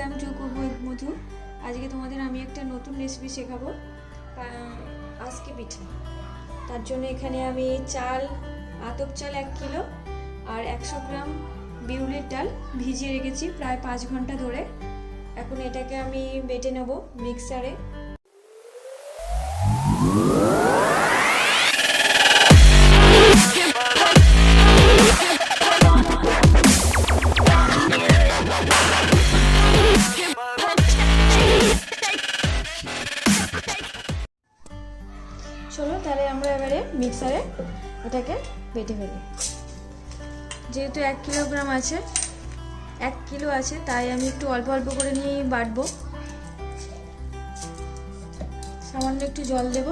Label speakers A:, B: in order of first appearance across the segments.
A: Welcome to cook with মধু। আজকে তোমাদের আমি একটা নতুন রেসিপি শেখাবো, আজকে পিঠা। তার জন্য এখানে আমি চাল, আতপ চাল 1 কিলো আর 100 গ্রাম বিউলির ডাল ভিজিয়ে রেখেছি প্রায় 5 ঘন্টা ধরে। এখন এটাকে আমি বেটে নেব মিক্সারে। চলো তাহলে আমরা এবারে মিক্সারে এটাকে বেটে ফেলি। যেহেতু 1 কিলোগ্রাম আছে, 1 কিলো আছে, তাই আমি একটু অল্প অল্প করে নিয়ে বাটবো। সামান্য একটু জল দেব।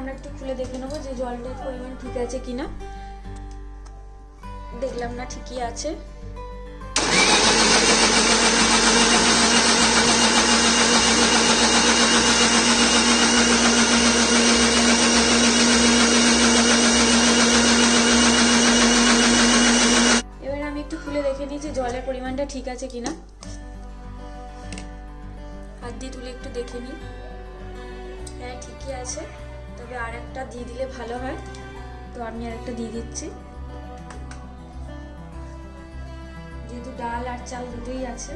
A: আমরা একটু খুলে দেখে নেবো যে জলটার পরিমাণ ঠিক আছে কিনা। দেখলাম না, ঠিকই আছে। এবার আমি একটু খুলে দেখে নিই যে জলের পরিমাণটা ঠিক আছে কিনা। হাত দিয়ে তুলে একটু দেখে নিই। হ্যাঁ, ঠিকই আছে, তবে আর একটা দিয়ে দিলে ভালো হয়, তো আমি আর একটা দিয়ে দিচ্ছি। যেহেতু ডাল আর চাল দুটোই আছে।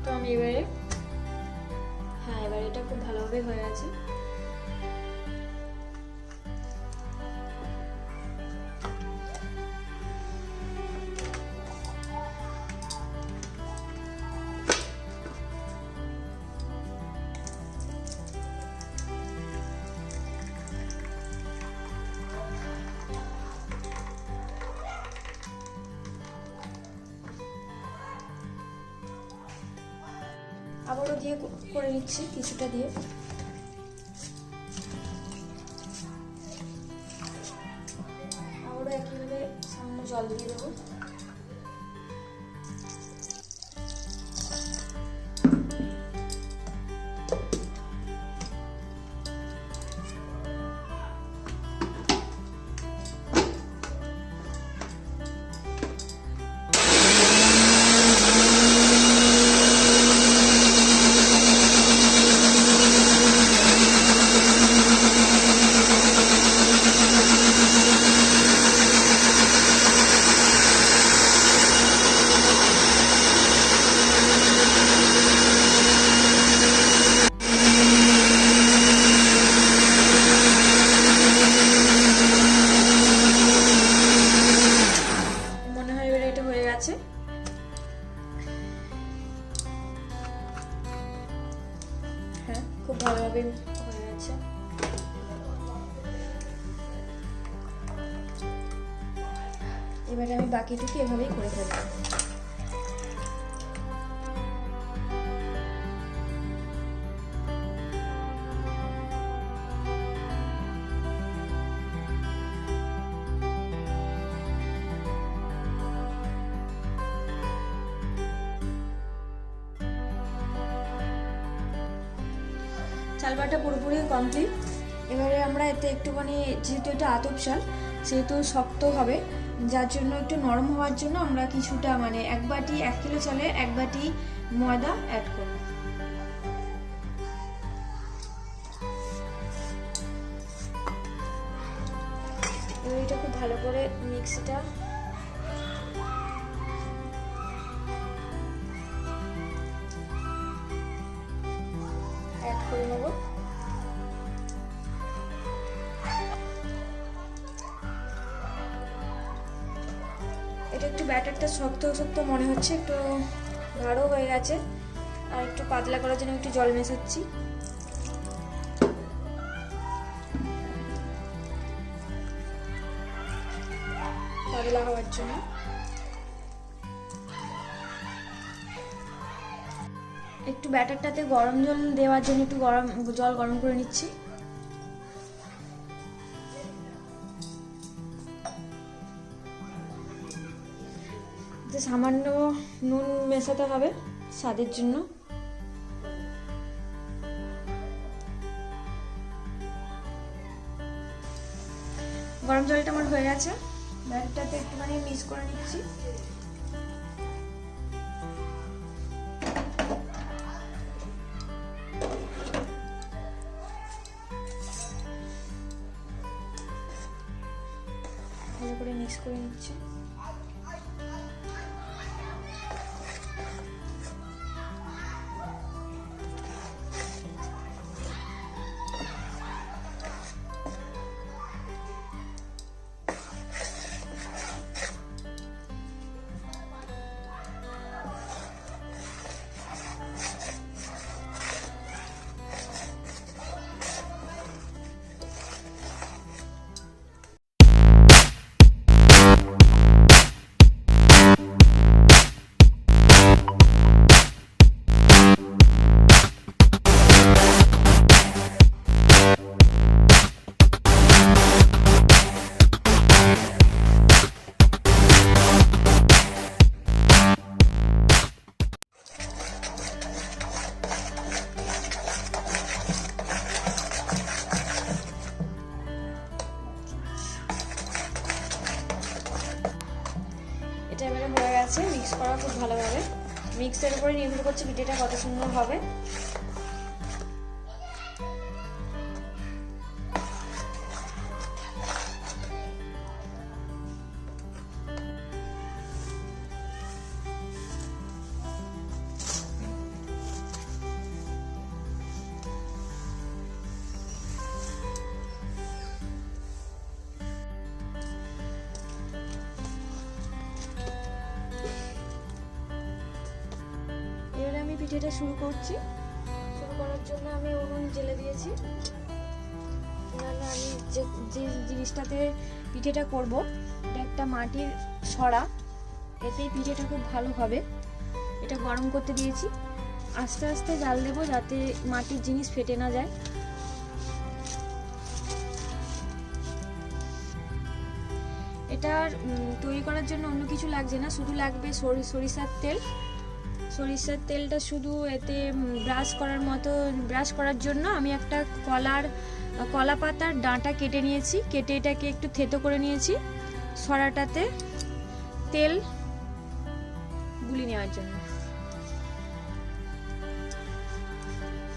A: তো আমি এবারে এটা খুব ভালোভাবে হয়ে আছে। আবারও দিয়ে করে নিচ্ছি কিছুটা দিয়ে। আবারও একইভাবে সামান্য জল দিয়ে দেবো। হ্যাঁ, খুব ভালোভাবে হয়ে গেছে। এবারে আমি বাকিটুকু এভাবেই করে ফেলবো। চাল বাটা পুরোপুরি কমপ্লিট। এবারে আমরা এতে একটুখানি, যেহেতু এটা আতপ চাল সেহেতু শক্ত হবে, যার জন্য একটু নরম হওয়ার জন্য আমরা কিছুটা 1 বাটি, 1 কিলো চালে 1 বাটি ময়দা অ্যাড করব। এবার এটা খুব ভালো করে মিক্সিটা অ্যাড করে নেব। একটু ব্যাটারটা শক্ত শক্ত মনে হচ্ছে, একটু গাঢ় হয়ে গেছে। আর একটু পাতলা করার জন্য একটু জল মেশাচ্ছি। পাতলা হওয়ার জন্য একটু ব্যাটারটাতে গরম জল দেওয়ার জন্য একটু জল গরম করে নিচ্ছি। সামান্য নুন মেশাতে হবে স্বাদের জন্য। গরম জলটা আমার হয়ে গেছে, ব্যাটারটাতে একটুখানি মিক্স করে নিচ্ছি। ভালো করে মিক্স করে নিচ্ছি। এটা এবারে হয়ে গেছে, মিক্স করা খুব ভালোভাবে। মিক্সের উপরে নির্ভর করছে পিঠেটা কত সুন্দর হবে। পিঠেটা শুরু করছি। শুরু করার জন্য আমি উনুন জ্বেলে দিয়েছি। নাহলে আমি যে জিনিসটাতে পিঠেটা করব এটা একটা মাটির সরা, এতেই পিঠেটা খুব ভালো হবে। এটা গরম করতে দিয়েছি, আস্তে আস্তে জাল দেবো যাতে মাটির জিনিস ফেটে না যায়। এটার তৈরি করার জন্য অন্য কিছু লাগছে না, শুধু লাগবে সরিষার তেল। সরিষার তেলটা শুধু এতে ব্রাশ করার জন্য আমি একটা কলা পাতার ডাঁটা কেটে নিয়েছি। কেটে এটাকে একটু থেতো করে নিয়েছি সরাটাতে তেল গুলি নেওয়ার জন্য।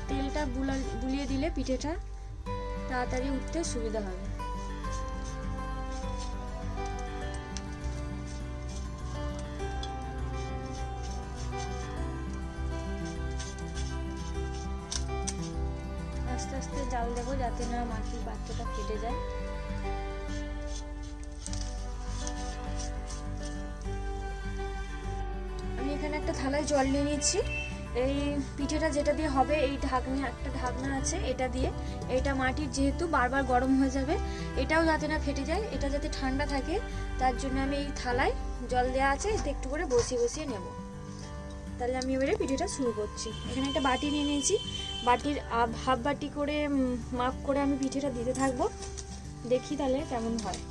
A: তেলটা বুলিয়ে দিলে পিঠেটা তাড়াতাড়ি উঠতে সুবিধা হবে। আস্তে আস্তে জাল দেবো যাতে না মাটির বাচ্চাটা ফেটে যায়। আমি এখানে একটা থালায় জল নিয়ে নিচ্ছি। এই পিঠেটা যেটা দিয়ে হবে, এই একটা ঢাকনা আছে, এটা দিয়ে, এটা মাটির যেহেতু বারবার গরম হয়ে যাবে, এটাও যাতে না ফেটে যায়, এটা যাতে ঠান্ডা থাকে তার জন্য আমি এই থালায় জল দেওয়া আছে, এতে একটু করে বসিয়ে নেব। তাহলে আমি এবারে পিঠেটা শুরু করছি। এখানে একটা বাটি নিয়ে নিয়েছি, বাটির হাফ বাটি করে মাপ করে আমি পিঠেটা দিতে থাকবো। দেখি তাহলে কেমন হয়।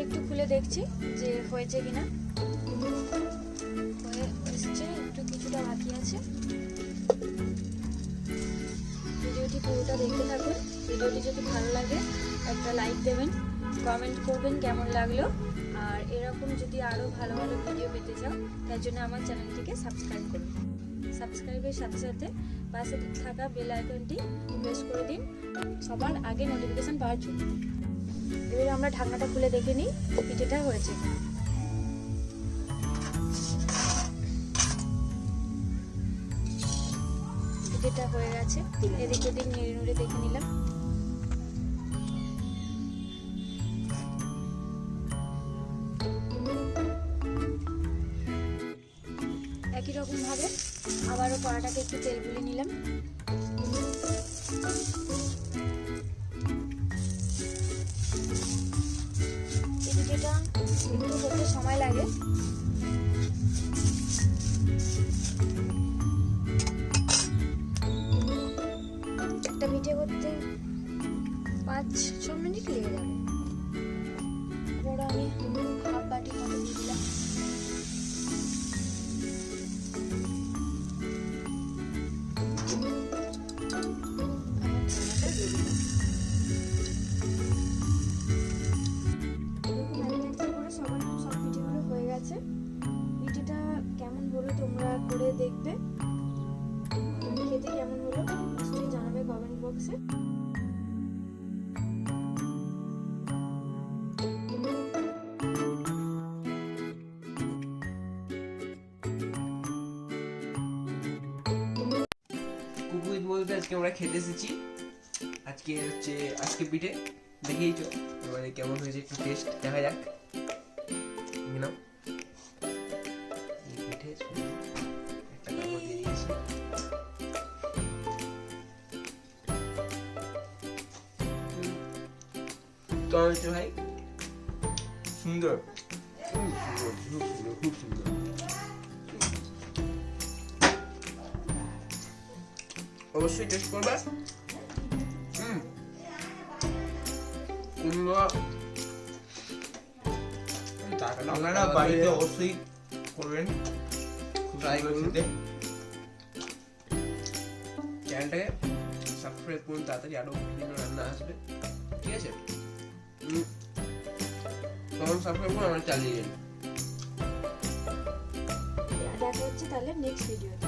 A: একটু খুলে দেখছি যে হয়েছে কিনা। হয়ে এসছে, একটু কিছুটা বাকি আছে। ভিডিওটি পুরোটা দেখতে থাকুন। ভিডিওটি যদি ভালো লাগে একটা লাইক দেবেন, কমেন্ট করবেন কেমন লাগলো। আর এরকম যদি আরো ভালো ভালো ভিডিও পেতে চাও তার জন্য আমার চ্যানেলটিকে সাবস্ক্রাইব করুন। সাবস্ক্রাইবের সাথে সাথে পাশে থাকা বেল আইকনটি প্রেস করে দিন সবার আগে নোটিফিকেশন পাওয়ার জন্য। এবারে আমরা ঢাকনাটা খুলে দেখে নিই পিঠেটা হয়েছে। পিঠেটা হয়ে গেছে, এদিক ওদিক নেড়ে নেড়ে দেখে নিলাম। একই রকম ভাবে আবারও কড়াটাকে একটু তেল গুলে নিলাম। এই পিঠেটা একটু করতে সময় লাগে, একটা পিঠে করতে 5-6 মিনিট লেগে যাবে। ওরা আমি হাফ বাটি মতো দিয়ে দিলাম। পিঠেটা কেমন হলো তোমরা করে দেখবে, খেতে কেমন হলো নিশ্চয়ই জানাবে কমেন্ট বক্সে।
B: কুকুইদ বলতে আজকে আমরা খেতে এসেছি। আজকে হচ্ছে আজকে পিঠে দেখেইছো, এবারে কেমন হয়েছে একটু টেস্ট দেখা যাক। নাও পিঠে একটা কামড় দিয়ে দিয়েছি। তো হচ্ছে ভাই সুন্দর, খুব সুন্দর, খুব সুন্দর। অবশ্যই টেস্ট করবে। আপনারা বাড়িতে অবশ্যই করবেন, ট্রাই করুন। চ্যানেলটাকে সাবস্ক্রাইব করুন, তাড়াতাড়ি আরো বিভিন্ন রান্না আসবে, ঠিক আছে? তখন সাবস্ক্রাইব করুন, আমরা চালিয়ে যাই।
A: দেখা হচ্ছে তাহলে নেক্সট ভিডিওতে।